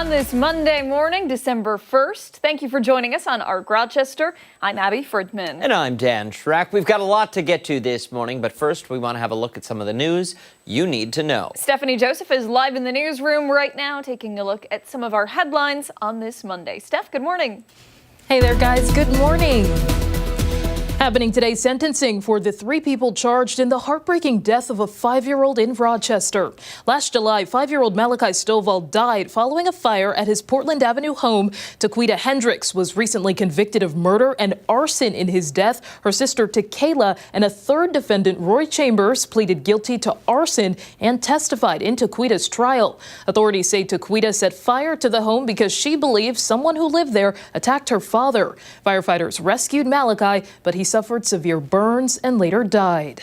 on this Monday morning, December 1st. Thank you for joining us on Up Rochester. I'm Abby Fridman. And I'm Dan Schrack. We've got a lot to get to this morning, but first we want to have a look at some of the news you need to know. Stephanie Joseph is live in the newsroom right now, taking a look at some of our headlines on this Monday. Steph, good morning. Hey there, guys. Good morning. Happening today, sentencing for the 3 people charged in the heartbreaking death of a 5-year-old in Rochester. Last July, 5-year-old Malachi Stovall died following a fire at his Portland Avenue home. Taquita Hendricks was recently convicted of murder and arson in his death. Her sister, Takayla, and a third defendant, Roy Chambers, pleaded guilty to arson and testified in Taquita's trial. Authorities say Taquita set fire to the home because she believes someone who lived there attacked her father. Firefighters rescued Malachi, but he suffered severe burns and later died.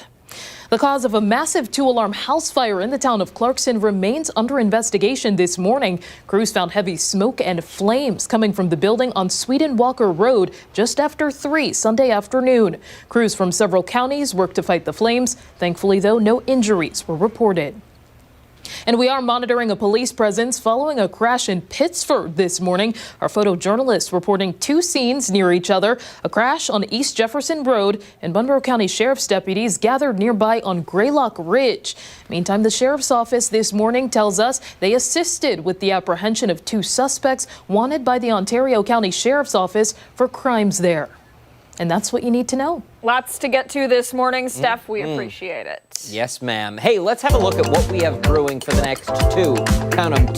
The cause of a massive 2-alarm house fire in the town of Clarkson remains under investigation this morning. Crews found heavy smoke and flames coming from the building on Sweden Walker Road just after 3 Sunday afternoon. Crews from several counties worked to fight the flames. Thankfully, though, no injuries were reported. And we are monitoring a police presence following a crash in Pittsford this morning. Our photojournalists reporting 2 scenes near each other, a crash on East Jefferson Road, and Monroe County Sheriff's deputies gathered nearby on Graylock Ridge. Meantime, the Sheriff's Office this morning tells us they assisted with the apprehension of 2 suspects wanted by the Ontario County Sheriff's Office for crimes there. And that's what you need to know. Lots to get to this morning, Steph. We appreciate it. Yes, ma'am. Hey, let's have a look at what we have brewing for the next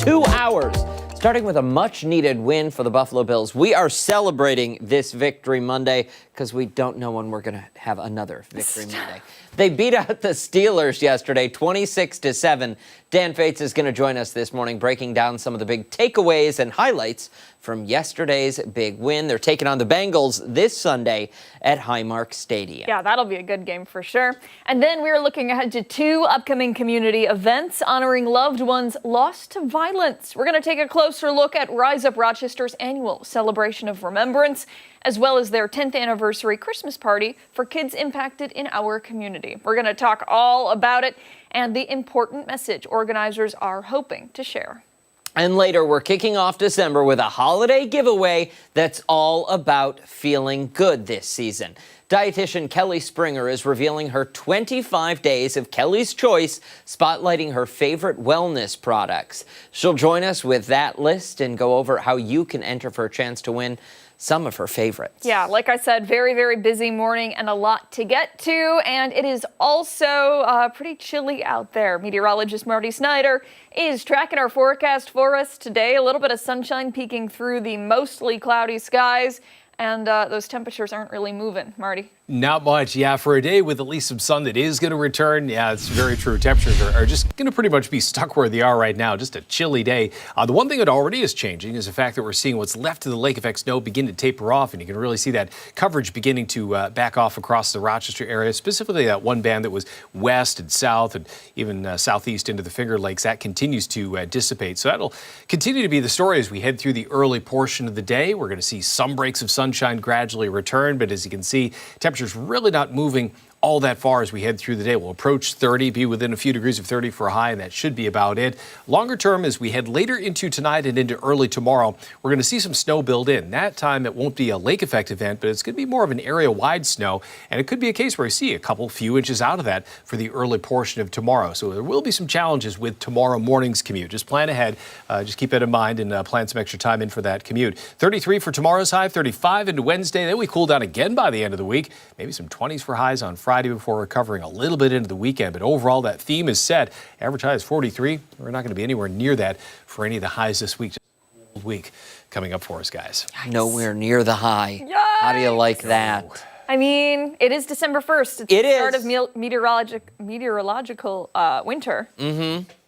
2 hours. Starting with a much-needed win for the Buffalo Bills. We are celebrating this Victory Monday because we don't know when we're going to have another Victory Monday. They beat out the Steelers yesterday, 26-7. Dan Fates is going to join us this morning, breaking down some of the big takeaways and highlights from yesterday's big win. They're taking on the Bengals this Sunday at Highmark Stadium. Yeah, that'll be a good game for sure. And then we're looking ahead to 2 upcoming community events honoring loved ones lost to violence. We're going to take a closer look at Rise Up Rochester's annual celebration of remembrance, as well as their 10th anniversary Christmas party for kids impacted in our community. We're going to talk all about it and the important message organizers are hoping to share. And later, we're kicking off December with a holiday giveaway that's all about feeling good this season. Dietitian Kelly Springer is revealing her 25 days of Kelly's Choice, spotlighting her favorite wellness products. She'll join us with that list and go over how you can enter for a chance to win some of her favorites. Yeah, like I said, very, very busy morning and a lot to get to. And it is also pretty chilly out there. Meteorologist Marty Snyder is tracking our forecast for us today. A little bit of sunshine peeking through the mostly cloudy skies. And those temperatures aren't really moving. Marty? Not much, yeah. For a day with at least some sun that is going to return, yeah, it's very true. Temperatures are just going to pretty much be stuck where they are right now. Just a chilly day. The one thing that already is changing is the fact that we're seeing what's left of the lake effect snow begin to taper off, and you can really see that coverage beginning to back off across the Rochester area, specifically that one band that was west and south and even southeast into the Finger Lakes. That continues to dissipate. So that'll continue to be the story as we head through the early portion of the day. We're going to see some breaks of sunshine gradually return, but as you can see, temperatures really not moving all that far as we head through the day. We'll approach 30, be within a few degrees of 30 for a high, and that should be about it. Longer term, as we head later into tonight and into early tomorrow, we're going to see some snow build in. That time, it won't be a lake effect event, but it's going to be more of an area-wide snow, and it could be a case where we see a few inches out of that for the early portion of tomorrow. So there will be some challenges with tomorrow morning's commute. Just plan ahead. Just keep that in mind and plan some extra time in for that commute. 33 for tomorrow's high, 35 into Wednesday. Then we cool down again by the end of the week. Maybe some 20s for highs on Friday before recovering a little bit into the weekend. But overall, that theme is set. Average high is 43. We're not going to be anywhere near that for any of the highs this week. Just a cold week coming up for us, guys. Nowhere near the high. Yikes. How do you like that? I mean, it is December 1st. It's the start of meteorological winter.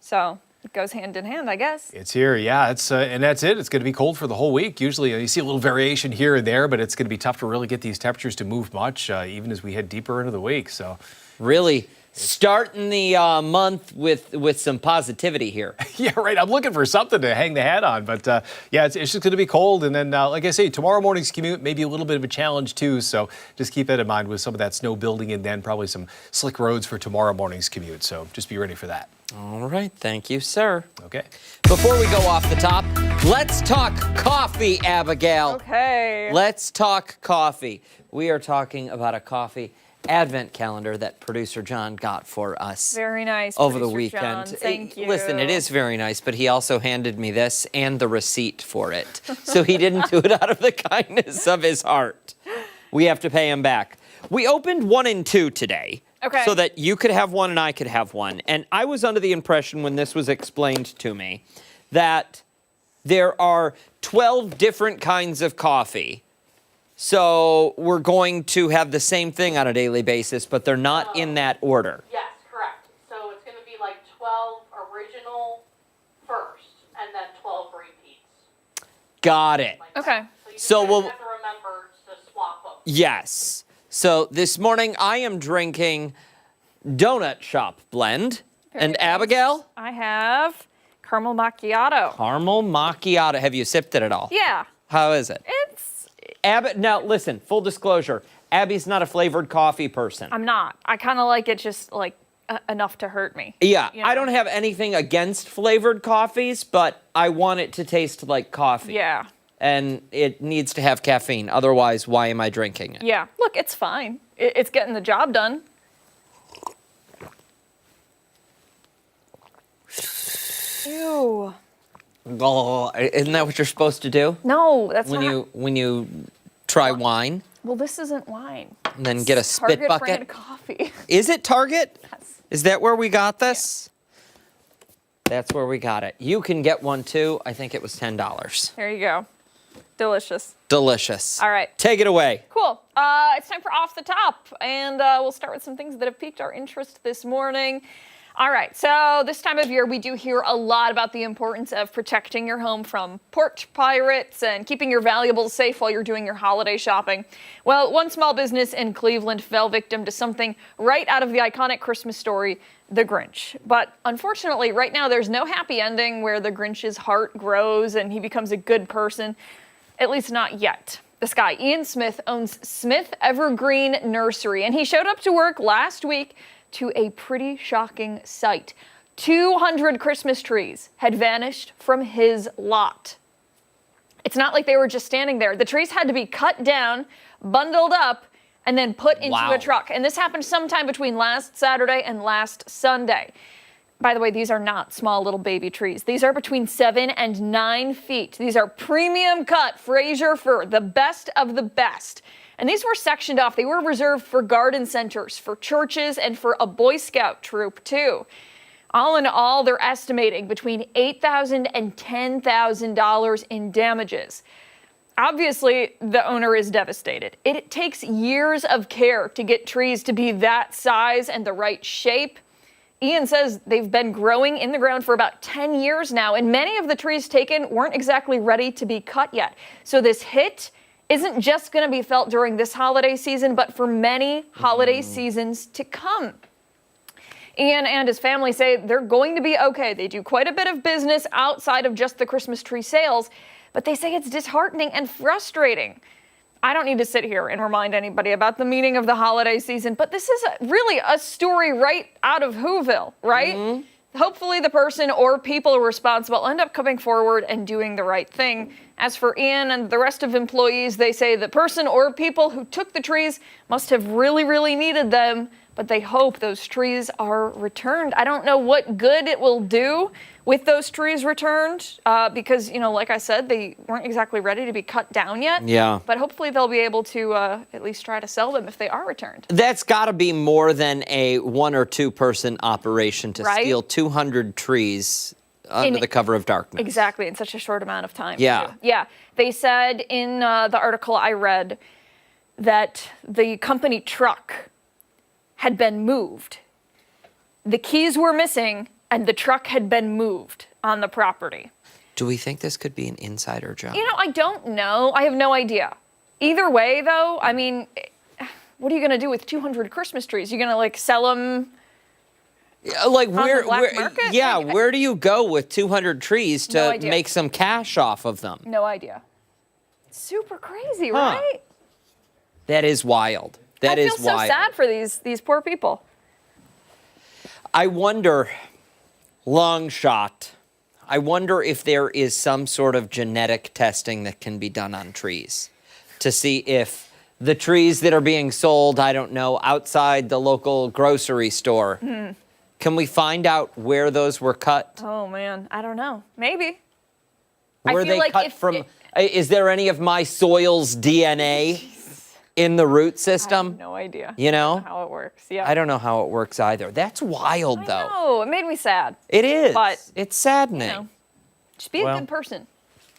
So it goes hand in hand, I guess. It's here, yeah. And that's it. It's going to be cold for the whole week. Usually you see a little variation here and there, but it's going to be tough to really get these temperatures to move much, even as we head deeper into the week. So really starting the month with some positivity here. Yeah, right. I'm looking for something to hang the hat on, but yeah, it's just going to be cold. And then, like I say, tomorrow morning's commute may be a little bit of a challenge too. So just keep that in mind with some of that snow building and then probably some slick roads for tomorrow morning's commute. So just be ready for that. All right. Thank you, sir. Okay. Before we go off the top, Let's talk coffee, Abigail. Okay. Let's talk coffee. We are talking about a coffee advent calendar that producer John got for us. Very nice. Over the Producer weekend. John. Thank you. Listen, it is very nice, but he also handed me this and the receipt for it. So he didn't do it out of the kindness of his heart. We have to pay him back. We opened 1 and 2 today. Okay. So that you could have one and I could have one. And I was under the impression when this was explained to me that there are 12 different kinds of coffee. So we're going to have the same thing on a daily basis, but they're not in that order. Yes, correct. So it's going to be like 12 original first, and then 12 repeats. Got it. Like Okay. that. So you we'll- have to remember to swap them. Yes. So this morning I am drinking Donut Shop Blend. And nice. Abigail? I have caramel macchiato. Caramel Macchiato. Have you sipped it at all? Yeah. How is it? It's. Now listen, full disclosure. Abby's not a flavored coffee person. I'm not. I kind of like it just like enough to hurt me. Yeah, you know? I don't have anything against flavored coffees, but I want it to taste like coffee. Yeah. And it needs to have caffeine. Otherwise, why am I drinking it? Yeah. Look, it's fine. It's getting the job done. Ew. Oh, isn't that what you're supposed to do No, that's when not. you try wine Well, this isn't wine. and then get a spit Target bucket? brand coffee. Is it Target? Yes. Is that where we got this? That's where we got it. You can get one too. I think it was $10. There you go. Delicious. Delicious. All right. Take it away. Cool. It's time for Off the Top, and we'll start with some things that have piqued our interest this morning. All right, so this time of year, we do hear a lot about the importance of protecting your home from porch pirates and keeping your valuables safe while you're doing your holiday shopping. Well, one small business in Cleveland fell victim to something right out of the iconic Christmas story, The Grinch. But unfortunately, right now, there's no happy ending where the Grinch's heart grows and he becomes a good person. At least not yet. This guy, Ian Smith, owns Smith Evergreen Nursery, and he showed up to work last week to a pretty shocking sight. 200 Christmas trees had vanished from his lot. It's not like they were just standing there. The trees had to be cut down, bundled up, and then put into Wow. a truck. And this happened sometime between last Saturday and last Sunday. By the way, these are not small little baby trees. These are between 7 and 9 feet. These are premium cut Fraser fir, the best of the best. And these were sectioned off. They were reserved for garden centers, for churches, and for a Boy Scout troop, too. All in all, they're estimating between $8,000 and $10,000 in damages. Obviously, the owner is devastated. It takes years of care to get trees to be that size and the right shape. Ian says they've been growing in the ground for about 10 years now, and many of the trees taken weren't exactly ready to be cut yet. So this hit isn't just going to be felt during this holiday season, but for many holiday seasons to come. Ian and his family say they're going to be okay. They do quite a bit of business outside of just the Christmas tree sales, but they say it's disheartening and frustrating. I don't need to sit here and remind anybody about the meaning of the holiday season, but this is really a story right out of Whoville, right? Mm-hmm. Hopefully the person or people responsible end up coming forward and doing the right thing. As for Ian and the rest of employees, they say the person or people who took the trees must have really, really needed them, but they hope those trees are returned. I don't know what good it will do with those trees returned because, you know, like I said, they weren't exactly ready to be cut down yet. Yeah. But hopefully they'll be able to at least try to sell them if they are returned. That's got to be more than a 1 or 2 person operation to Right? steal 200 trees under the cover of darkness. Exactly, in such a short amount of time. Yeah. Too. Yeah. They said in the article I read that the company truck had been moved. The keys were missing, and the truck had been moved on the property. Do we think this could be an insider job? You know, I don't know. I have no idea. Either way, though, I mean, what are you going to do with 200 Christmas trees? You're going to, like, sell them Like on the black market? Yeah, Like, where do you go with 200 trees No to idea. make some cash off of them? No idea. Super crazy, Huh. right? That is wild. That is I feel so wild. sad for these poor people. I wonder, long shot, I wonder if there is some sort of genetic testing that can be done on trees to see if the trees that are being sold, I don't know, outside the local grocery store, can we find out where those were cut? Oh, man. I don't know. Maybe. Were I feel they like cut if from? Is there any of my soil's DNA in the root I system? have no idea. You I don't know? know how it works. Yeah. I don't know how it works either. That's wild, though. No, it made me sad. It is. But, it's saddening. You know, just be a Well, good person.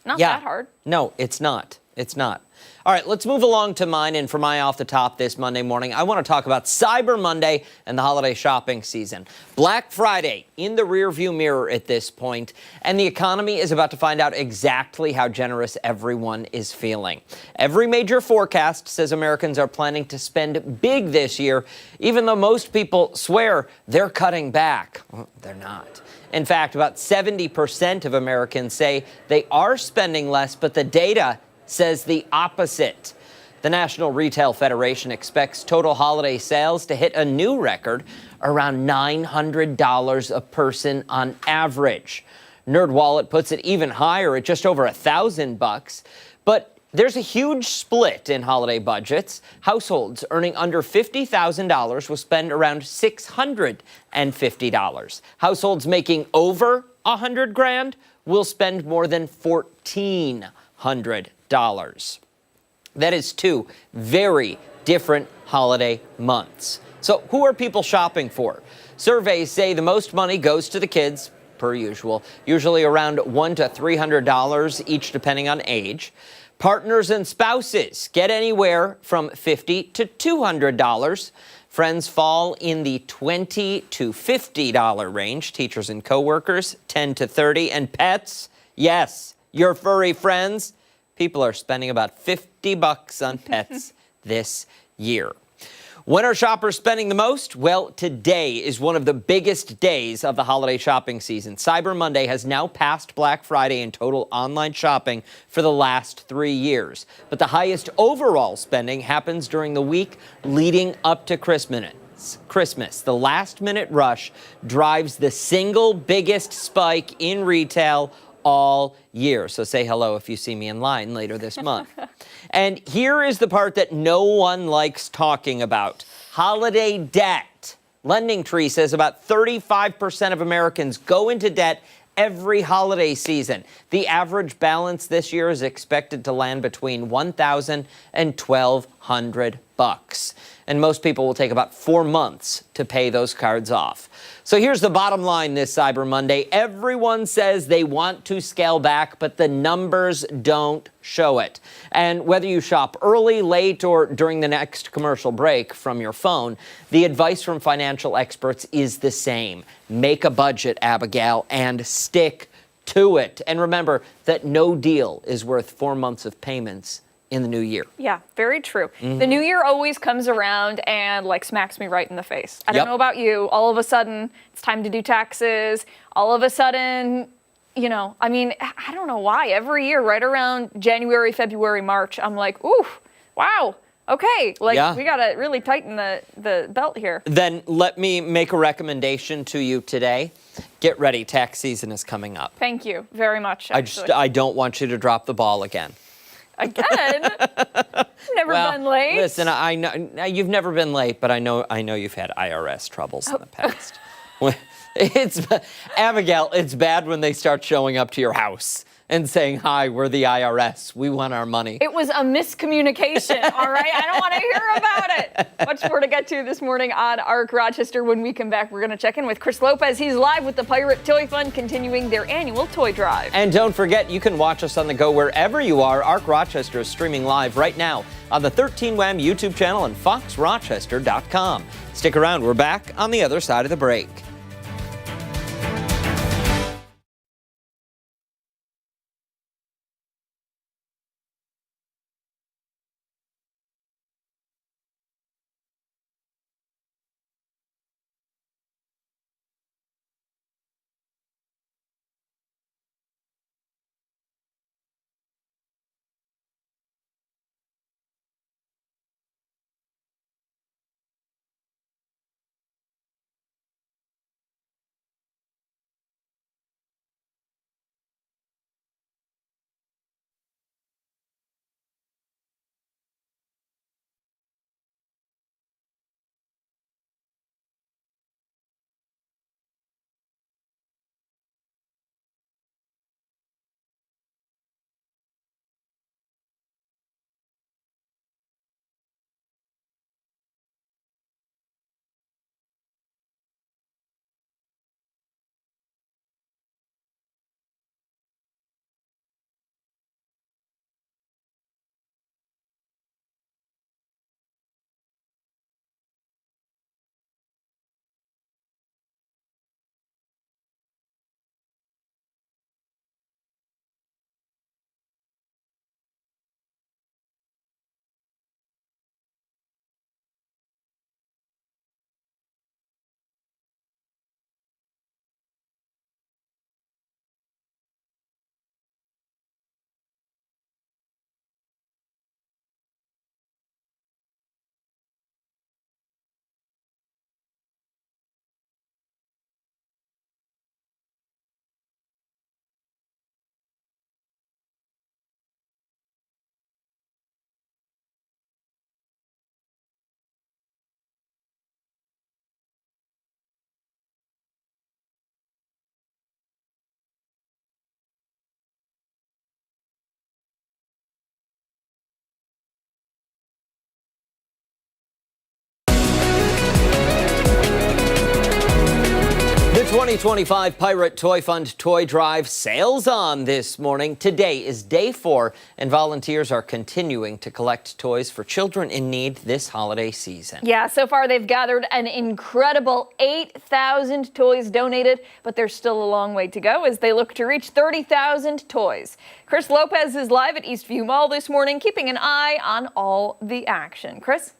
Not yeah. that hard. No, it's not. It's not. All right, let's move along to mine. And for my off the top this Monday morning, I want to talk about Cyber Monday and the holiday shopping season. Black Friday in the rearview mirror at this point, and the economy is about to find out exactly how generous everyone is feeling. Every major forecast says Americans are planning to spend big this year, even though most people swear they're cutting back. Well, they're not. In fact, about 70% of Americans say they are spending less, but the data says the opposite. The National Retail Federation expects total holiday sales to hit a new record, around $900 a person on average. NerdWallet puts it even higher at just over $1,000. But there's a huge split in holiday budgets. Households earning under $50,000 will spend around $650. Households making over $100,000 will spend more than $1,400. That is two very different holiday months. So who are people shopping for? Surveys say the most money goes to the kids, per usual, usually around $100 to $300 each depending on age. Partners and spouses get anywhere from $50 to $200. Friends fall in the $20 to $50 range. Teachers and coworkers, $10 to $30. And pets, yes, your furry friends. People are spending about $50 on pets this year. When are shoppers spending the most? Well, today is one of the biggest days of the holiday shopping season. Cyber Monday has now passed Black Friday in total online shopping for the last 3 years. But the highest overall spending happens during the week leading up to Christmas. The last-minute rush drives the single biggest spike in retail all year. So say hello if you see me in line later this month. And here is the part that no one likes talking about. Holiday debt. LendingTree says about 35% of Americans go into debt every holiday season. The average balance this year is expected to land between $1,000 and $1,200. And most people will take about 4 months to pay those cards off. So here's the bottom line this Cyber Monday. Everyone says they want to scale back, but the numbers don't show it. And whether you shop early, late, or during the next commercial break from your phone, the advice from financial experts is the same. Make a budget, Abigail, and stick to it. And remember that no deal is worth 4 months of payments in the new year. Yeah, very true. The new year always comes around and like smacks me right in the face. I don't know about you. All of a sudden, it's time to do taxes. All of a sudden, you know, I mean, I don't know why. Every year, right around January, February, March, I'm like, ooh, wow. Okay, like we gotta really tighten the belt here. Then let me make a recommendation to you today. Get ready, tax season is coming up. Thank you very much. I don't want you to drop the ball again. Again? Never been late. Listen, I know you've never been late, but I know you've had IRS troubles in the past. Abigail, it's bad when they start showing up to your house and saying, "Hi, we're the IRS. We want our money." It was a miscommunication, all right? I don't want to hear about it. Much more to get to this morning on Up Rochester. When we come back, we're going to check in with Chris Lopez. He's live with the Pirate Toy Fund, continuing their annual toy drive. And don't forget, you can watch us on the go wherever you are. Up Rochester is streaming live right now on the 13 WHAM YouTube channel and foxrochester.com. Stick around. We're back on the other side of the break. 2025 Pirate Toy Fund Toy Drive sails on this morning. Today is day 4, and volunteers are continuing to collect toys for children in need this holiday season. Yeah, so far they've gathered an incredible 8,000 toys donated, but there's still a long way to go as they look to reach 30,000 toys. Chris Lopez is live at Eastview Mall this morning, keeping an eye on all the action. Chris?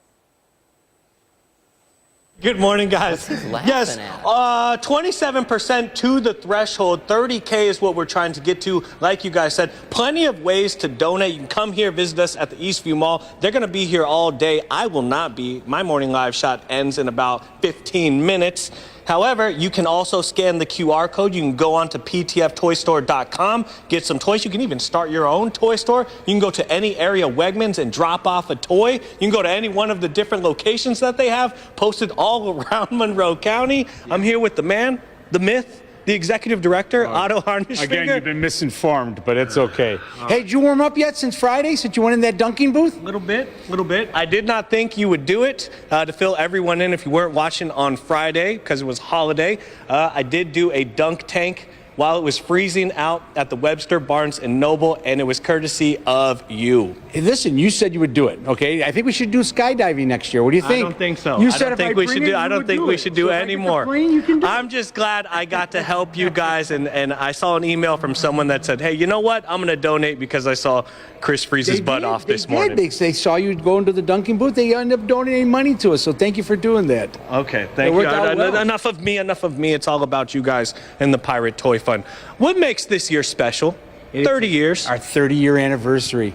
Good morning, guys. Yes, at? 27% to the threshold. 30K is what we're trying to get to. Like you guys said, plenty of ways to donate. You can come here, visit us at the Eastview Mall. They're going to be here all day. I will not be. My morning live shot ends in about 15 minutes. However, you can also scan the QR code. You can go on to ptftoystore.com, get some toys. You can even start your own toy store. You can go to any area Wegmans and drop off a toy. You can go to any one of the different locations that they have posted all around Monroe County. I'm here with the man, the myth, the executive director, Otto Harnischfinger. Again, you've been misinformed, but it's okay. Hey, did you warm up yet since Friday, since you went in that dunking booth? Little bit. I did not think you would do it to fill everyone in if you weren't watching on Friday because it was holiday. I did do a dunk tank while it was freezing out at the Webster Barnes & Noble, and it was courtesy of you. Hey, listen, you said you would do it, okay? I think we should do skydiving next year. What do you think? I don't think so. You I said don't if think I we bring should it, do. I you don't would think do we it. should do So it if I get the anymore. plane, you can do it. I'm just glad I got to help you guys, and I saw an email from someone that said, "Hey, you know what? I'm going to donate because I saw Chris freeze his butt off this morning." They saw you go into the dunking booth. They ended up donating money to us, so thank you for doing that. Okay, thank you. worked out well. Enough of me. It's all about you guys and the Pirate Toy Fund. What makes this year special? 30 years. Our 30-year anniversary.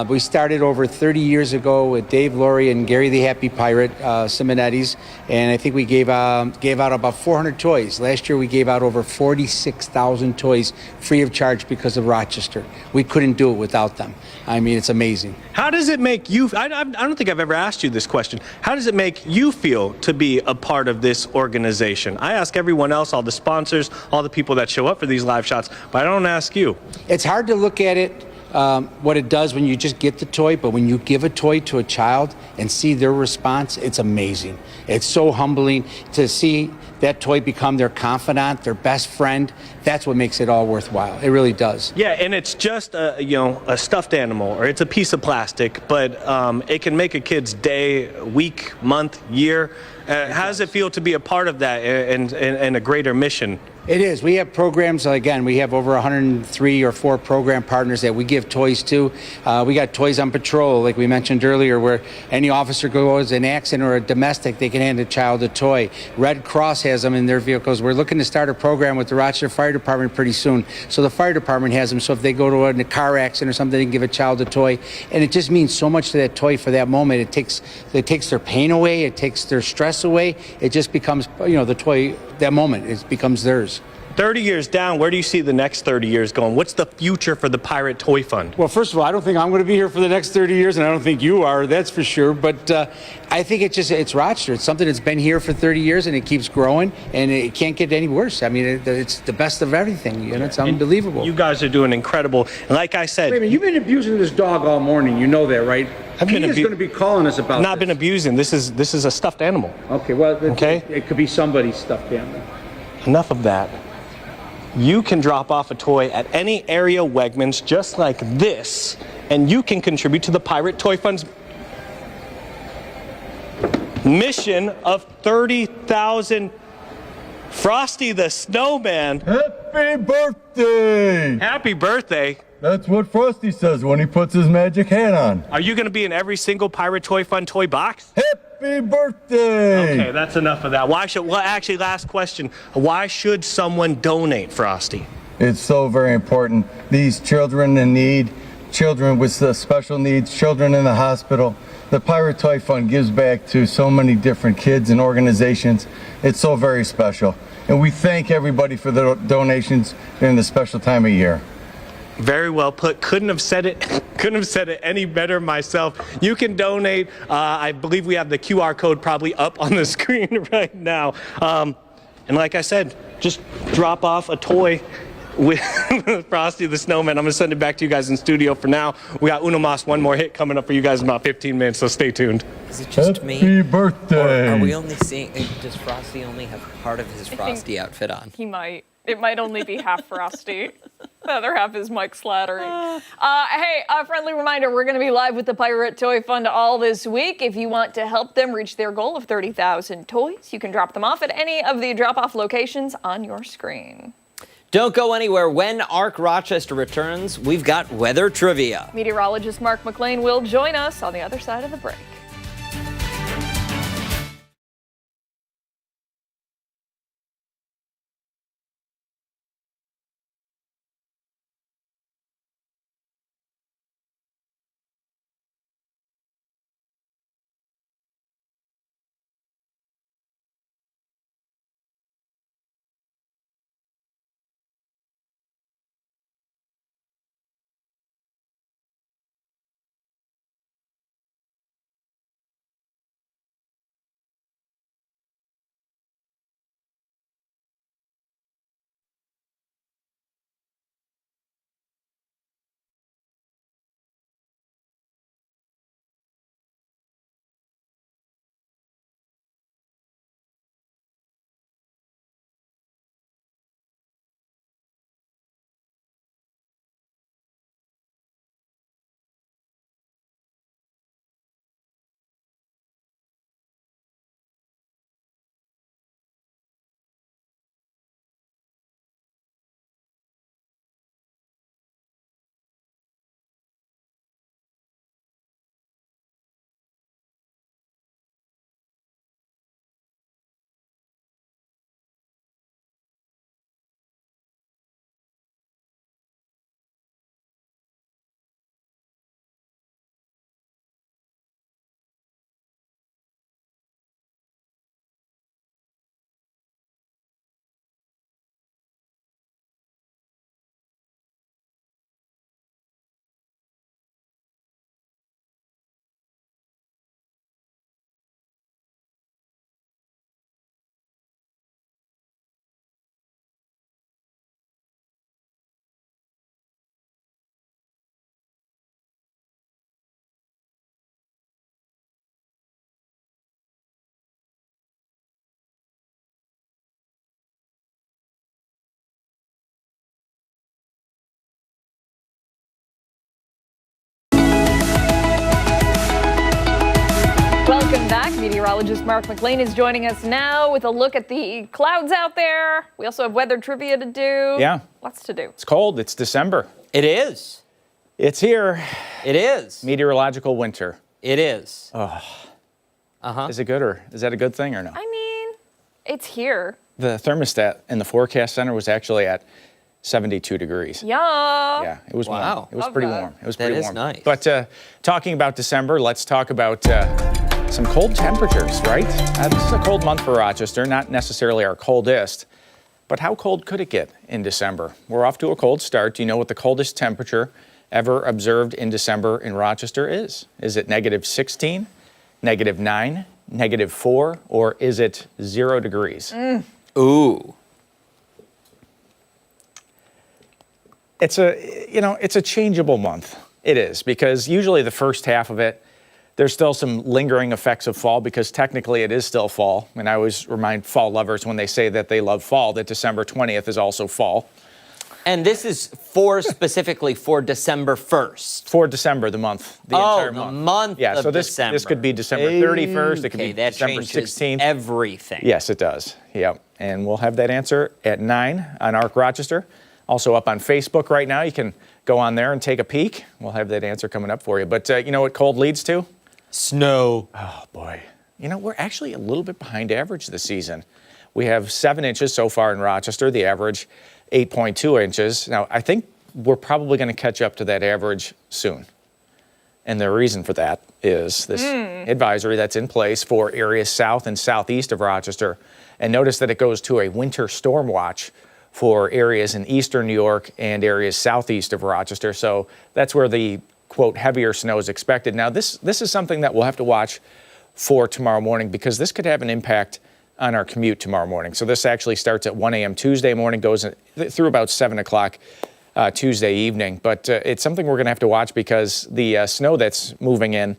We started over 30 years ago with Dave Laurie and Gary the Happy Pirate Simonetti's, and I think we gave out about 400 toys. Last year we gave out over 46,000 toys free of charge because of Rochester. We couldn't do it without them. I mean, it's amazing. How does it make you, I don't think I've ever asked you this question. How does it make you feel to be a part of this organization? I ask everyone else, all the sponsors, all the people that show up for these live shots, but I don't ask you. It's hard to look at it, what it does when you just get the toy, but when you give a toy to a child and see their response, it's amazing. It's so humbling to see that toy become their confidant, their best friend. That's what makes it all worthwhile. It really does. Yeah, and it's just a stuffed animal, or it's a piece of plastic, but it can make a kid's day, week, month, year. How does it feel to be a part of that and a greater mission? It is. We have programs, again, we have over 103 or 4 program partners that we give toys to. We got Toys on Patrol, like we mentioned earlier, where any officer goes in an accident or a domestic, they can hand a child a toy. Red Cross has them in their vehicles. We're looking to start a program with the Rochester Fire Department pretty soon. So the fire department has them, so if they go to a car accident or something, they can give a child a toy. And it just means so much to that toy for that moment. It takes their pain away, it takes their stress away. It just becomes, the toy, that moment, it becomes theirs. 30 years down, where do you see the next 30 years going? What's the future for the Pirate Toy Fund? Well, first of all, I don't think I'm going to be here for the next 30 years, and I don't think you are, that's for sure. But I think it's Rochester. It's something that's been here for 30 years, and it keeps growing, and it can't get any worse. I mean, it's the best of everything, it's unbelievable. You guys are doing incredible. And like I said... Wait a minute, you've been abusing this dog all morning. You know that, right? He's going to be calling us about Not been abusing. This is a stuffed animal. Okay, well, okay? It could be somebody's stuffed animal. Enough of that. You can drop off a toy at any area Wegmans just like this, and you can contribute to the Pirate Toy Fund's mission of 30,000. Frosty the Snowman. Happy birthday! Happy birthday. That's what Frosty says when he puts his magic hat on. Are you going to be in every single Pirate Toy Fund toy box? Happy birthday! Okay, that's enough of that. Actually, last question. Why should someone donate, Frosty? It's so very important. These children in need, children with special needs, children in the hospital. The Pirate Toy Fund gives back to so many different kids and organizations. It's so very special. And we thank everybody for the donations during the special time of year. Very well put. Couldn't have said it any better myself. You can donate. I believe we have the QR code probably up on the screen right now. And like I said, just drop off a toy with Frosty the Snowman. I'm going to send it back to you guys in studio for now. We got Uno Mas, one more hit coming up for you guys in about 15 minutes, so stay tuned. Is it just me? Happy birthday. Or are we only seeing, does Frosty only have part of his Frosty outfit on? He might. It might only be half Frosty. The other half is Mike Slattery. Hey, a friendly reminder, we're going to be live with the Pirate Toy Fund all this week. If you want to help them reach their goal of 30,000 toys, you can drop them off at any of the drop-off locations on your screen. Don't go anywhere. When Up Rochester returns, we've got weather trivia. Meteorologist Mark McLean will join us on the other side of the break. Welcome back. Meteorologist Mark McLean is joining us now with a look at the clouds out there. We also have weather trivia to do. Yeah. Lots to do. It's cold. It's December. It is. It's here. It is. Meteorological winter. It is. Is it good, or is that a good thing or no? I mean, it's here. The thermostat in the forecast center was actually at 72 degrees. Yeah. Yeah, it was Wow. warm. It was Love pretty that. warm. It was That pretty is warm. nice. But talking about December, let's talk about some cold temperatures, right? This is a cold month for Rochester, not necessarily our coldest, but how cold could it get in December? We're off to a cold start. Do you know what the coldest temperature ever observed in December in Rochester is? Is it -16, -9, -4, or is it 0 degrees? Ooh. It's a changeable month. It is, because usually the first half of it, there's still some lingering effects of fall, because technically it is still fall. And I always remind fall lovers when they say that they love fall, that December 20th is also fall. And this is specifically for December 1st. For December, the month, the entire month. The month Yeah, of so this December. could be December 31st. It could be that December changes 16th. everything. Yes, it does. Yep. And we'll have that answer at 9 on Up Rochester. Also up on Facebook right now. You can go on there and take a peek. We'll have that answer coming up for you. But you know what cold leads to? Snow. Oh, boy. You know, we're actually a little bit behind average this season. We have 7 inches so far in Rochester, the average 8.2 inches. Now, I think we're probably going to catch up to that average soon. And the reason for that is this advisory that's in place for areas south and southeast of Rochester. And notice that it goes to a winter storm watch for areas in eastern New York and areas southeast of Rochester. So that's where the, quote, heavier snow is expected. Now, this is something that we'll have to watch for tomorrow morning, because this could have an impact on our commute tomorrow morning. So this actually starts at 1 a.m. Tuesday morning, goes through about 7 o'clock Tuesday evening. But it's something we're going to have to watch because the snow that's moving in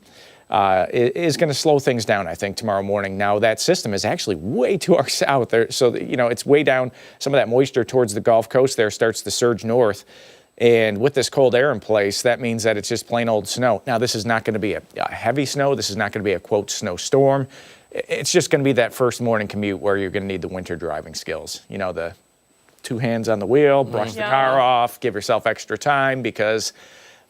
is going to slow things down, I think, tomorrow morning. Now, that system is actually way to our south. So, it's way down. Some of that moisture towards the Gulf Coast there starts to surge north. And with this cold air in place, that means that it's just plain old snow. Now, this is not going to be a heavy snow. This is not going to be a, quote, snowstorm. It's just going to be that first morning commute where you're going to need the winter driving skills. The 2 hands on the wheel, brush the car off, give yourself extra time because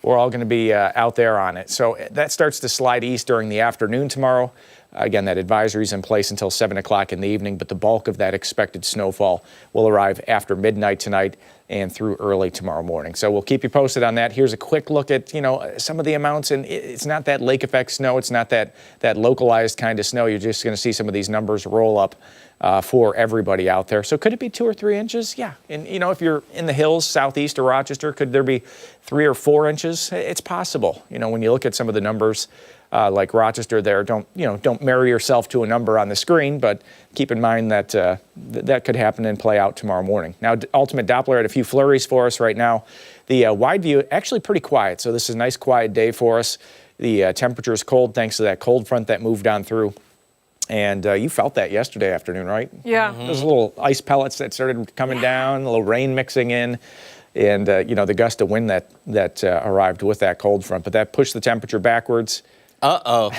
we're all going to be out there on it. So that starts to slide east during the afternoon tomorrow. Again, that advisory is in place until 7 o'clock in the evening, but the bulk of that expected snowfall will arrive after midnight tonight and through early tomorrow morning. So we'll keep you posted on that. Here's a quick look at, some of the amounts, and it's not that lake effect snow. It's not that localized kind of snow. You're just going to see some of these numbers roll up for everybody out there. So could it be 2 or 3 inches? Yeah. And, if you're in the hills southeast of Rochester, could there be 3 or 4 inches? It's possible. When you look at some of the numbers, like Rochester there, don't marry yourself to a number on the screen, but keep in mind that that could happen and play out tomorrow morning. Now, Ultimate Doppler had a few flurries for us right now. The wide view, actually pretty quiet, so this is a nice quiet day for us. The temperature is cold thanks to that cold front that moved on through. And you felt that yesterday afternoon, right? Yeah. Those little ice pellets that started coming down, a little rain mixing in. And, the gust of wind that arrived with that cold front. But that pushed the temperature backwards. Uh-oh.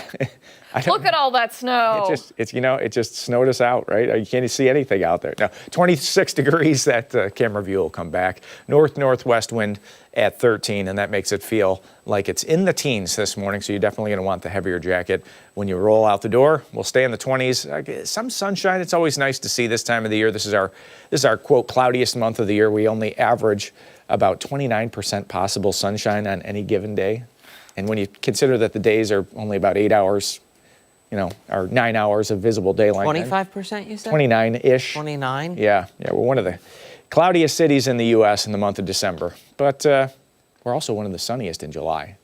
Look at all that snow. It just snowed us out, right? You can't see anything out there. Now, 26 degrees, that camera view will come back. Northwest wind at 13, and that makes it feel like it's in the teens this morning, so you're definitely going to want the heavier jacket when you roll out the door. We'll stay in the 20s. Some sunshine. It's always nice to see this time of the year. This is our quote, cloudiest month of the year. We only average about 29% possible sunshine on any given day. And when you consider that the days are only about 8 hours, or 9 hours of visible daylight. 25%, you said? 29-ish. 29? Yeah, we're one of the cloudiest cities in the U.S. in the month of December. But we're also one of the sunniest in July.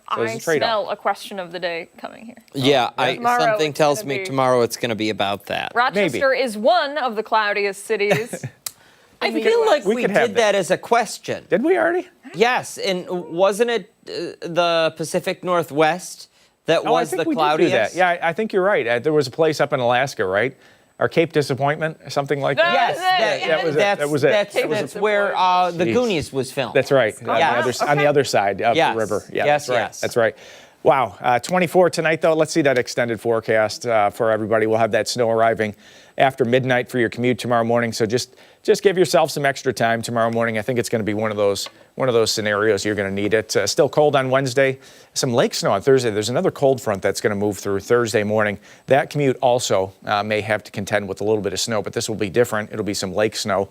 I smell a question of the day coming here. Yeah, something it's tells gonna me be- tomorrow it's going to be about that. Rochester is one of the cloudiest cities. I feel like we could have did that as a question. Did we already? Yes, and wasn't it the Pacific Northwest that was the we did do cloudiest? that. Yeah, I think you're right. There was a place up in Alaska, right? Or Cape Disappointment, or something like that. Yes, that was it. That was it. That's where the Goonies was filmed. That's right. On the other side of the river. Yeah, Yes, that's right. yes. That's right. Wow. 24 tonight, though. Let's see that extended forecast for everybody. We'll have that snow arriving after midnight for your commute tomorrow morning. So just give yourself some extra time tomorrow morning. I think it's going to be one of those scenarios you're going to need it. Still cold on Wednesday. Some lake snow on Thursday. There's another cold front that's going to move through Thursday morning. That commute also may have to contend with a little bit of snow, but this will be different. It'll be some lake snow.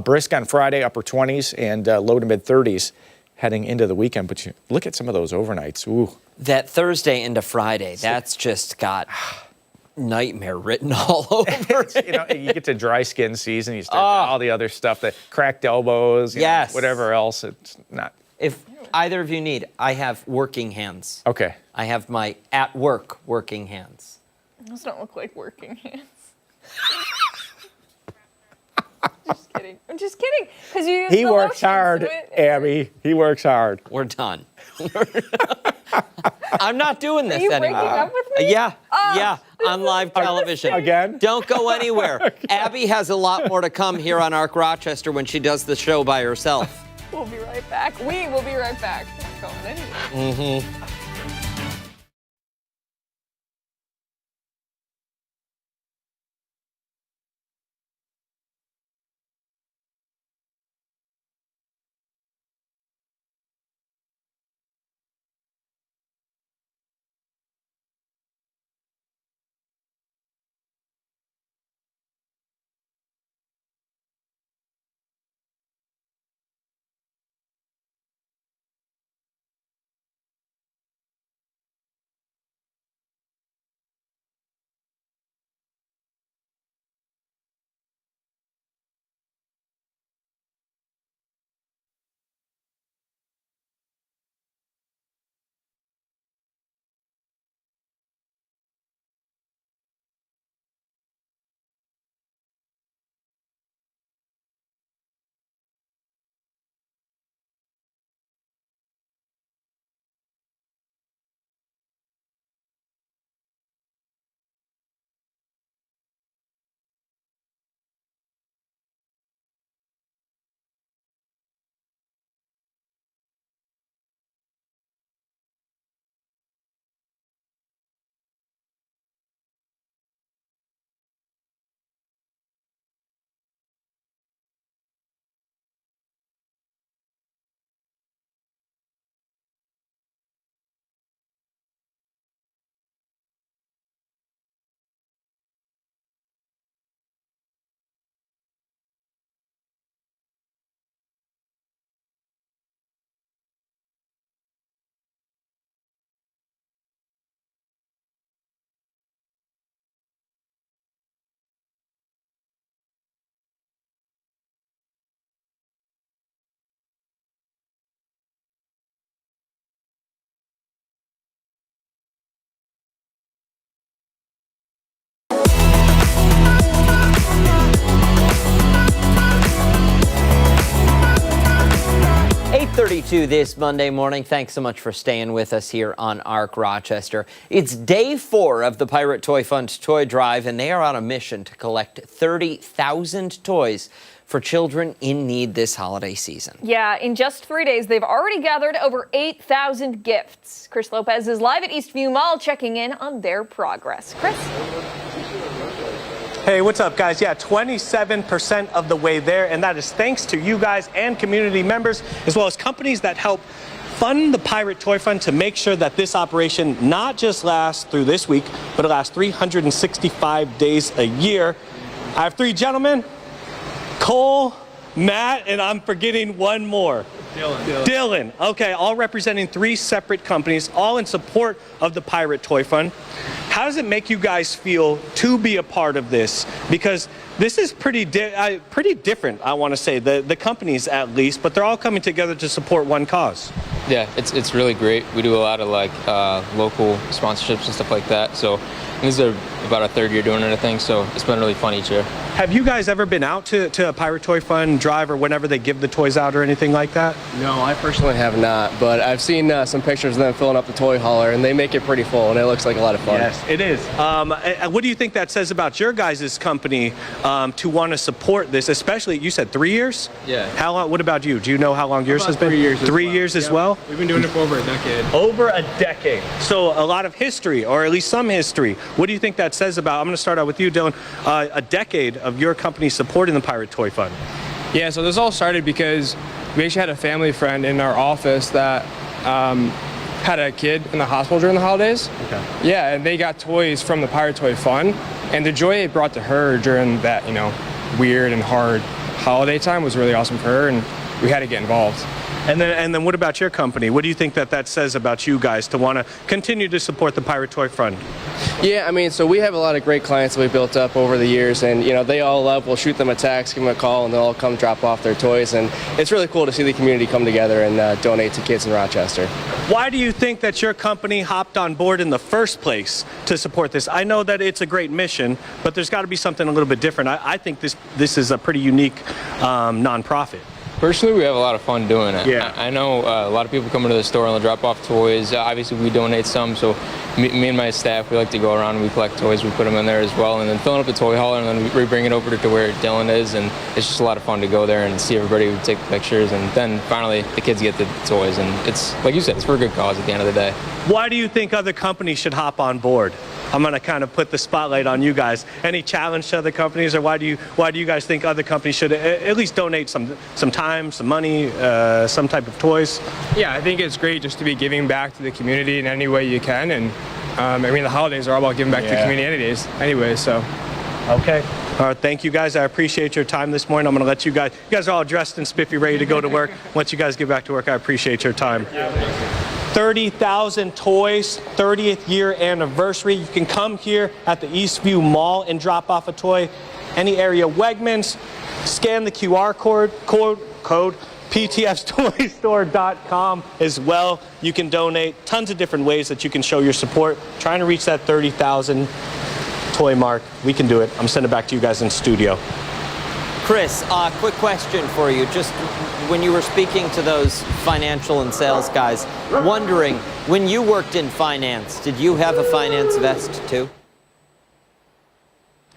Brisk on Friday, upper 20s and low to mid 30s heading into the weekend. But you look at some of those overnights. Ooh. That Thursday into Friday, that's just got nightmare written all over it. You get to dry skin season, you start all the other stuff, the cracked elbows, whatever else. It's not. If either of you need, I have working hands. Okay. I have my at work working hands. Those don't look like working hands. Just kidding. I'm just kidding. Because you use He the works lotion, hard, so it- Abby. He works hard. We're done. I'm not doing this Are you anymore. breaking up with me? Yeah, on live television. Again? Don't go anywhere. Abby has a lot more to come here on Up Rochester when she does the show by herself. We'll be right back. We will be right back. Not going anywhere. 6:42 this Monday morning. Thanks so much for staying with us here on Up Rochester. It's day 4 of the Pirate Toy Fund Toy Drive, and they are on a mission to collect 30,000 toys for children in need this holiday season. Yeah, in just 3 days, they've already gathered over 8,000 gifts. Chris Lopez is live at Eastview Mall checking in on their progress. Chris? Hey, what's up, guys? Yeah, 27% of the way there, and that is thanks to you guys and community members, as well as companies that help fund the Pirate Toy Fund to make sure that this operation not just lasts through this week, but it lasts 365 days a year. I have 3 gentlemen, Cole, Matt, and I'm forgetting one more. Dylan. Okay, all representing 3 separate companies, all in support of the Pirate Toy Fund. How does it make you guys feel to be a part of this? Because this is pretty different, I want to say, the companies at least, but they're all coming together to support one cause. Yeah, it's really great. We do a lot of local sponsorships and stuff like that. So this is about our 3rd year doing it, I think. So it's been really fun each year. Have you guys ever been out to a Pirate Toy Fund drive or whenever they give the toys out or anything like that? No, I personally have not, but I've seen some pictures of them filling up the toy hauler, and they make it pretty full, and it looks like a lot of fun. Yes, it is. What do you think that says about your guys' company to want to support this, especially, you said 3 years? Yeah. How long? What about you? Do you know how long yours has been? 3 years. 3 years as well? We've been doing it for over a decade. Over a decade. So a lot of history, or at least some history. What do you think that says about, I'm going to start out with you, Dylan, a decade of your company supporting the Pirate Toy Fund? Yeah, so this all started because we actually had a family friend in our office that had a kid in the hospital during the holidays. Okay. Yeah, and they got toys from the Pirate Toy Fund, and the joy it brought to her during that, weird and hard holiday time was really awesome for her, and we had to get involved. And then what about your company? What do you think that says about you guys to want to continue to support the Pirate Toy Fund? Yeah, so we have a lot of great clients that we built up over the years, and they all love. We'll shoot them a text, give them a call, and they'll all come drop off their toys. And it's really cool to see the community come together and donate to kids in Rochester. Why do you think that your company hopped on board in the first place to support this? I know that it's a great mission, but there's got to be something a little bit different. I think this is a pretty unique nonprofit. Personally, we have a lot of fun doing it. Yeah. I know a lot of people come into the store and they'll drop off toys. Obviously, we donate some, so me and my staff, we like to go around and we collect toys. We put them in there as well, and then filling up the toy hauler, and then we bring it over to where Dylan is, and it's just a lot of fun to go there and see everybody take the pictures, and then finally the kids get the toys, and it's, like you said, it's for a good cause at the end of the day. Why do you think other companies should hop on board? I'm going to kind of put the spotlight on you guys. Any challenge to other companies, or why do you guys think other companies should at least donate some time, some money, some type of toys? Yeah, I think it's great just to be giving back to the community in any way you can, and the holidays are all about giving back to the community anyway, so. Okay. All right, thank you guys. I appreciate your time this morning. I'm going to let you guys are all dressed and spiffy, ready to go to work. Once you guys get back to work, I appreciate your time. 30,000 toys, 30th year anniversary. You can come here at the Eastview Mall and drop off a toy. Any area Wegmans, scan the QR code, ptfstoystore.com as well. You can donate. Tons of different ways that you can show your support. Trying to reach that 30,000 toy mark. We can do it. I'm sending it back to you guys in studio. Chris, quick question for you. Just when you were speaking to those financial and sales guys, wondering, when you worked in finance, did you have a finance vest too?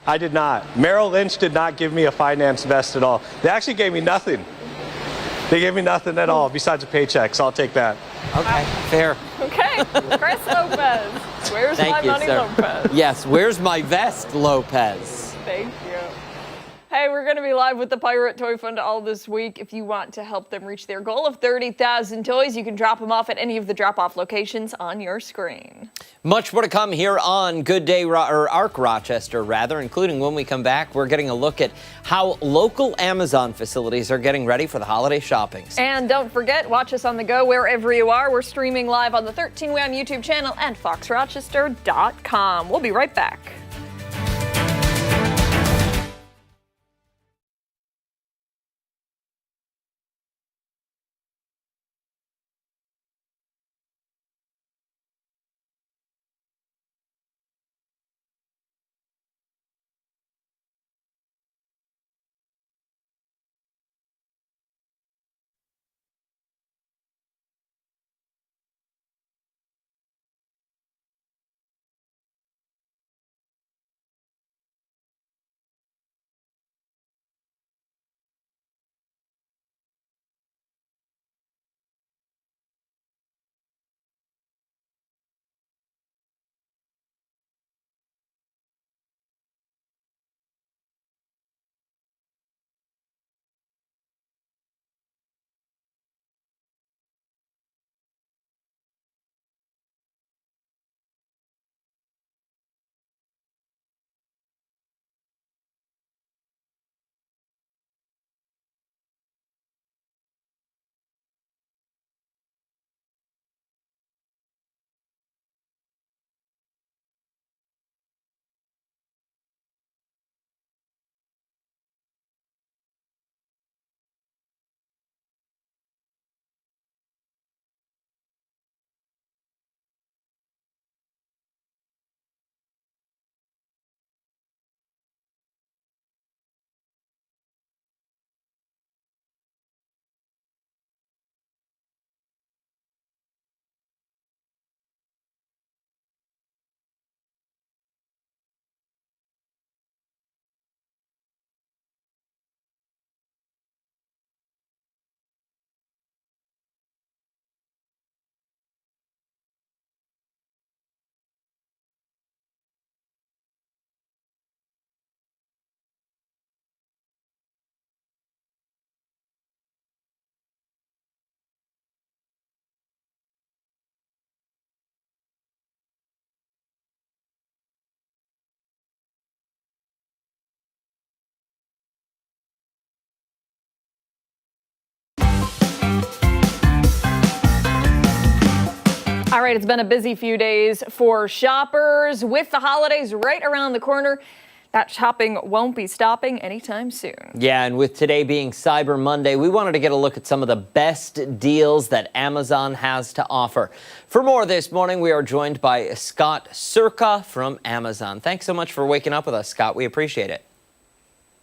I did not. Merrill Lynch did not give me a finance vest at all. They actually gave me nothing. They gave me nothing at all besides a paycheck, so I'll take that. Okay, fair. Okay, Chris Lopez. Where's my money, sir. Lopez? Yes, where's my vest, Lopez? Thank you. Hey, we're going to be live with the Pirate Toy Fund all this week. If you want to help them reach their goal of 30,000 toys, you can drop them off at any of the drop-off locations on your screen. Much more to come here on Good Day Up Rochester, including when we come back, we're getting a look at how local Amazon facilities are getting ready for the holiday shopping season. And don't forget, watch us on the go wherever you are. We're streaming live on the 13 Wham YouTube channel and foxrochester.com. We'll be right back. right, it's been a busy few days for shoppers. With the holidays right around the corner, that shopping won't be stopping anytime soon. Yeah, and with today being Cyber Monday, we wanted to get a look at some of the best deals that Amazon has to offer. For more this morning, we are joined by Scott Circa from Amazon. Thanks so much for waking up with us, Scott. We appreciate it.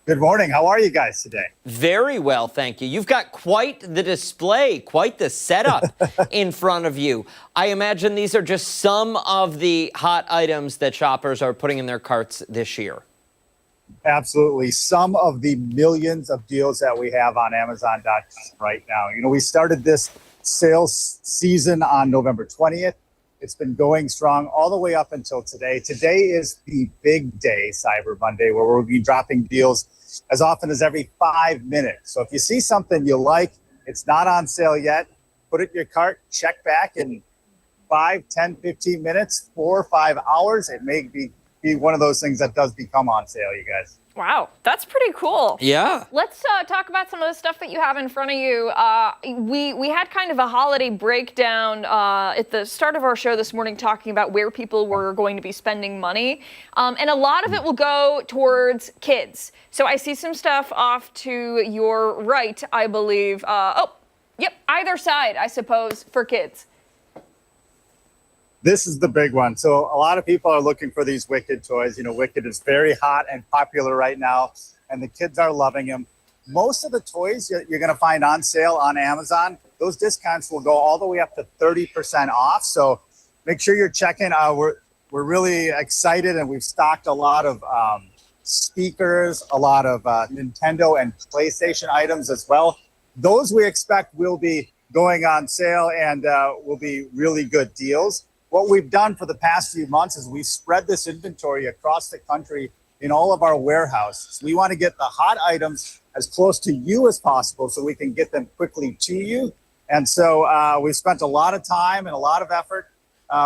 Good morning. How are you guys today? Very well, thank you. You've got quite the display, quite the setup in front of you. I imagine these are just some of the hot items that shoppers are putting in their carts this year. Absolutely. Some of the millions of deals that we have on Amazon.com right now. You know, we started this sales season on November 20th. It's been going strong all the way up until today. Today is the big day, Cyber Monday, where we'll be dropping deals as often as every 5 minutes. So if you see something you like, it's not on sale yet, put it in your cart, check back in 5, 10, 15 minutes, 4 or 5 hours. It may be one of those things that does become on sale, you guys. Wow, that's pretty cool. Yeah. Let's talk about some of the stuff that you have in front of you. We had kind of a holiday breakdown at the start of our show this morning, talking about where people were going to be spending money. And a lot of it will go towards kids. So I see some stuff off to your right, I believe. Either side, I suppose, for kids. This is the big one. So a lot of people are looking for these Wicked toys. You know, Wicked is very hot and popular right now, and the kids are loving them. Most of the toys you're going to find on sale on Amazon, those discounts will go all the way up to 30% off. So make sure you're checking. We're really excited, and we've stocked a lot of speakers, a lot of Nintendo and PlayStation items as well. Those we expect will be going on sale and will be really good deals. What we've done for the past few months is we've spread this inventory across the country in all of our warehouses. We want to get the hot items as close to you as possible so we can get them quickly to you. And so we've spent a lot of time and a lot of effort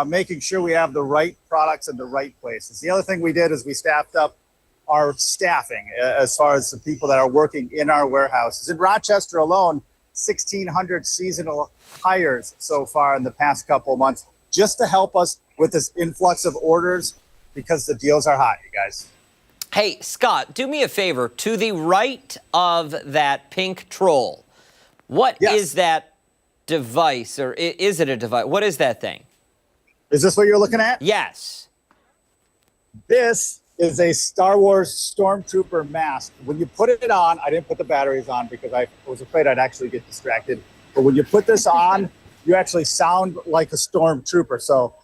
making sure we have the right products in the right places. The other thing we did is we staffed up our staffing as far as the people that are working in our warehouses. In Rochester alone, 1,600 seasonal hires so far in the past couple of months, just to help us with this influx of orders because the deals are hot, you guys. Hey, Scott, do me a favor. To the right of that pink troll, what is that device, or is it a device? What is that thing? Is this what you're looking at? Yes. This is a Star Wars Stormtrooper mask. When you put it on, I didn't put the batteries on because I was afraid I'd actually get distracted. But when you put this on, you actually sound like a stormtrooper. So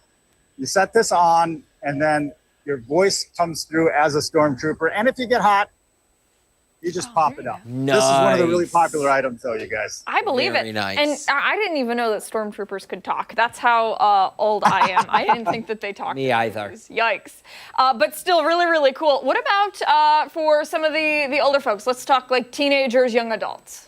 you set this on, and then your voice comes through as a stormtrooper. And if you get hot, you just pop it up. Nice. This is one of the really popular items, though, you guys. I believe Very it. nice. And I didn't even know that stormtroopers could talk. That's how old I am. I didn't think that they talked. Me either. Yikes. But still really, really cool. What about for some of the older folks? Let's talk like teenagers, young adults.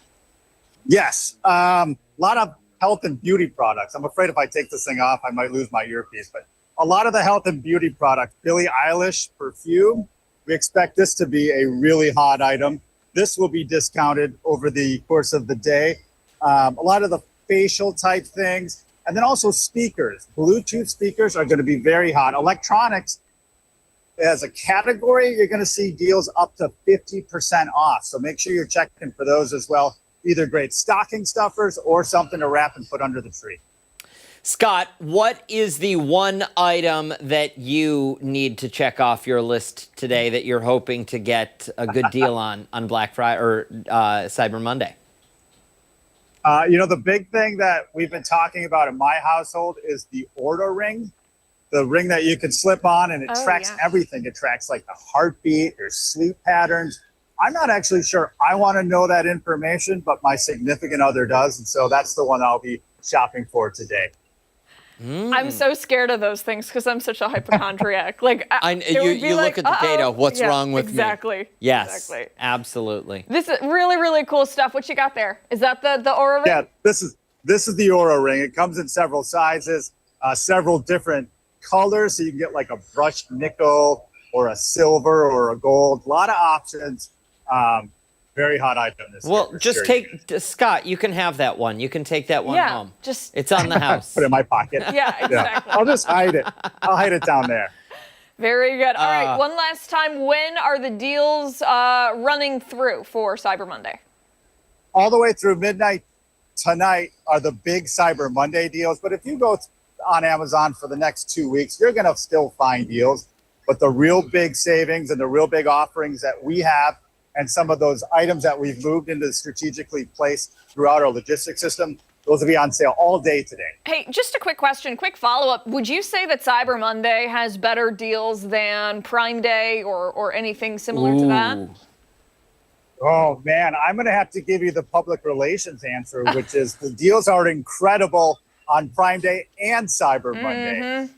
Yes. A lot of health and beauty products. I'm afraid if I take this thing off, I might lose my earpiece. But a lot of the health and beauty products, Billie Eilish perfume, we expect this to be a really hot item. This will be discounted over the course of the day. A lot of the facial type things, and then also speakers. Bluetooth speakers are going to be very hot. Electronics, as a category, you're going to see deals up to 50% off. So make sure you're checking for those as well. Either great stocking stuffers or something to wrap and put under the tree. Scott, what is the one item that you need to check off your list today that you're hoping to get a good deal on Black Friday or Cyber Monday? You know, the big thing that we've been talking about in my household is the Oura Ring. The ring that you can slip on, and it tracks everything. It tracks like the heartbeat, your sleep patterns. I'm not actually sure I want to know that information, but my significant other does. And so that's the one I'll be shopping for today. I'm so scared of those things because I'm such a hypochondriac. Like, you look at the data. What's wrong with me? Exactly. Yes, exactly. Absolutely. This is really, really cool stuff. What you got there? Is that the Oura Ring? Yeah, this is the Oura Ring. It comes in several sizes, several different colors. So you can get like a brushed nickel or a silver or a gold. A lot of options. Very hot item this year. Well, for just sure. Scott, you can have that one. You can take that one Yeah, home. just It's on the house. Put it in my pocket. yeah, exactly. I'll just hide it. I'll hide it down there. Very good. All right, one last time. When are the deals running through for Cyber Monday? All the way through midnight tonight are the big Cyber Monday deals. But if you go on Amazon for the next 2 weeks, you're going to still find deals. But the real big savings and the real big offerings that we have and some of those items that we've moved into strategically placed throughout our logistics system, those will be on sale all day today. Hey, just a quick question, quick follow-up. Would you say that Cyber Monday has better deals than Prime Day or anything similar to that? Oh, man, I'm going to have to give you the public relations answer, which is the deals are incredible on Prime Day and Cyber Monday.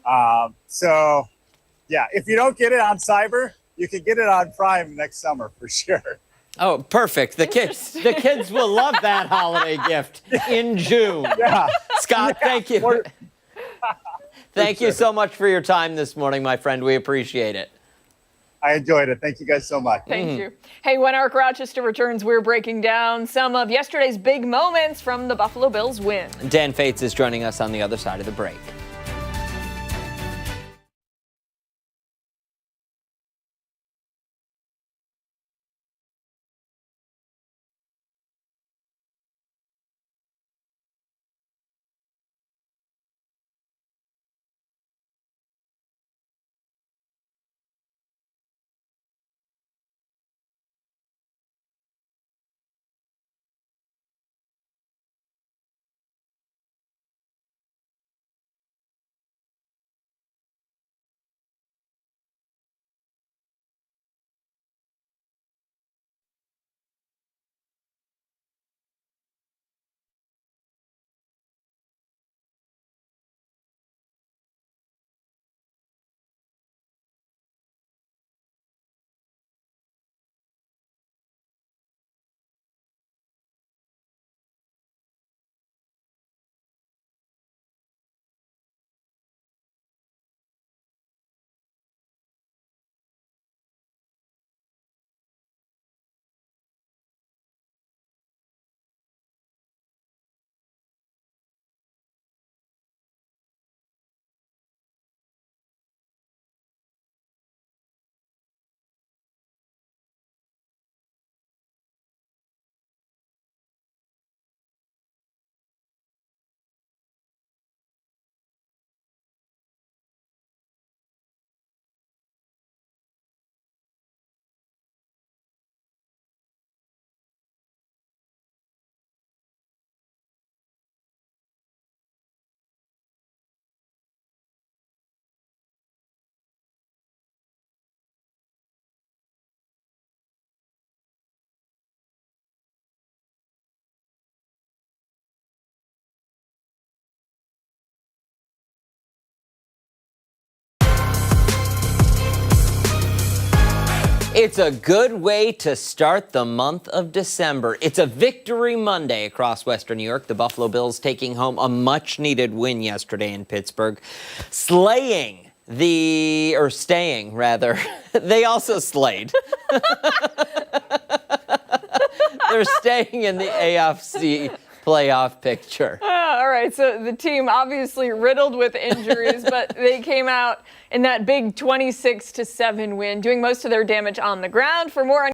So, yeah, if you don't get it on Cyber, you can get it on Prime next summer for sure. Oh, perfect. The kids will love that holiday gift in June. Yeah. Scott, thank you. Thank you so much for your time this morning, my friend. We appreciate it. I enjoyed it. Thank you guys so much. Thank you. Hey, when Up Rochester returns, we're breaking down some of yesterday's big moments from the Buffalo Bills win. Dan Fates is joining us on the other side of the break. It's a good way to start the month of December. It's a Victory Monday across Western New York. The Buffalo Bills taking home a much-needed win yesterday in Pittsburgh, staying rather. They also slayed. They're staying in the AFC playoff picture. All right, so the team obviously riddled with injuries, but they came out in that big 26-7 win, doing most of their damage on the ground. For more on